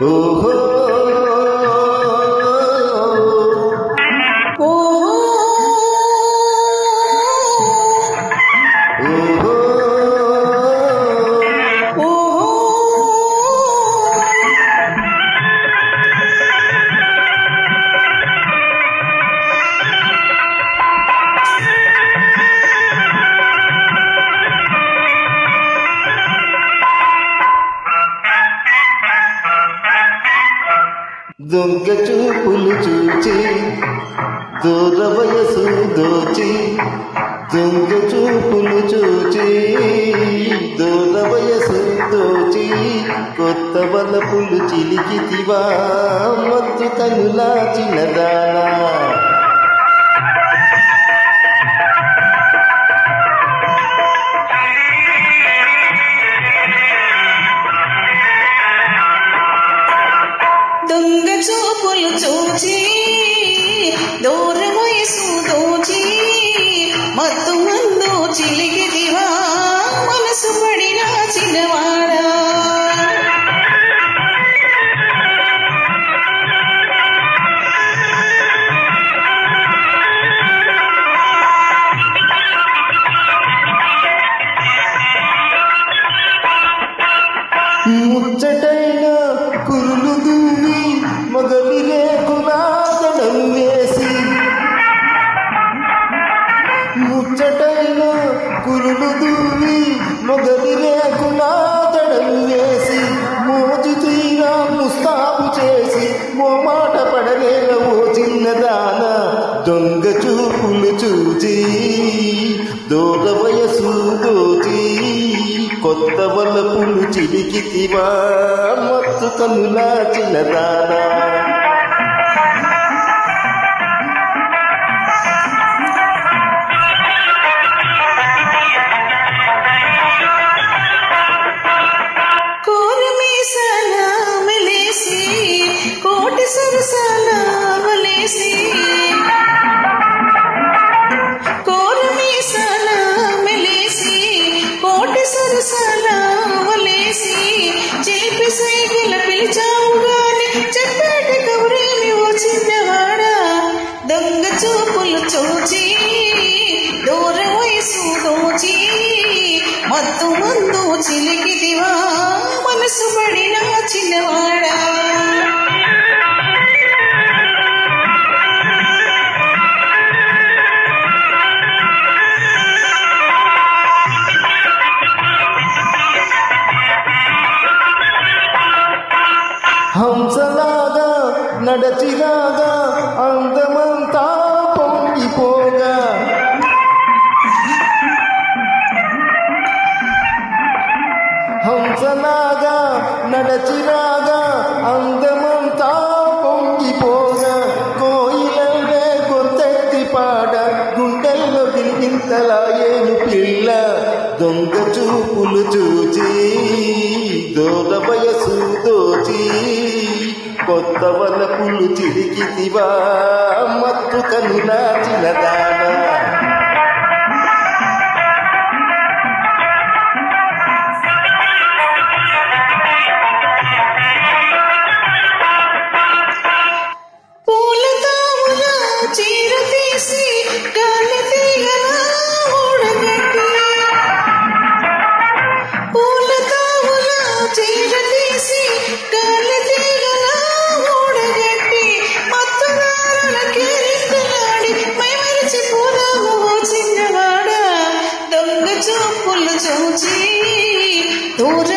ఓహో దొంగ చూపులు చూచి దూర వయసు దోచి దొంగ చూపులు చూచి దూర వయసు దోచి కొత్త వలపులు చిలికితివా మత్తు కనులా చిన్నదానా దొంగ చూపులు చూచి దూర వయసు దోచి మత్తు మందు చిలికిదివా మనసు పడిన చిన్నవాడా ముచ్చటైన కురులు దువ్వి మగవి రేకులాగడం వేసి ముచ్చటైన కురులు దువ్వి మగవి రేకులాగడం వేసి మోజు తీరా ముస్తాబు చేసి మోమాట పడలేవో చిన్నదాన దొంగ చూపులు చూచి దూర వయసు దోచి కొత్త వలపులు చిలికితివా మత్తు కనులా చిన్నదానా కోరమీసాల మలేసి కోటి సరసాల మలేసి కోరమీసాల మలేసి కోటి సరసాల మలేసి చిలిపి సైగల పిలిచావు గాని చెప్పేటి కబురేమి ఓ చిన్నవాడా దొంగ చూపులు చూచి దూర వయసు దోచి మత్తు మందు చిలికిదివా మనసు పడిన చిన్నవాడా హంసలాగా నడచిలాగా అందమంతా పొంగిపోగా హంసలాగా నడచిలాగా అందమంతా పొంగిపోగా కోయిలే గొంతెత్తి పాడ గుండెల్లో గిలిగింతలా ఏను పిల్ల దొంగ చూపులు చూచి దూర వయసు దోచి కొత్త వలపులు చిలికితివా మత్తు కనులా చిన్నదానా చీర తీసి గాలి తీగలా ఊడగట్టి పూల తావుల చీర తీసి గాలి తీగలా ఊడగట్టి మత్తుదారుల కేరింతలాడి మైమరిచి పోదాము చిన్నవాడా దొంగ చూపులు చూచి దూర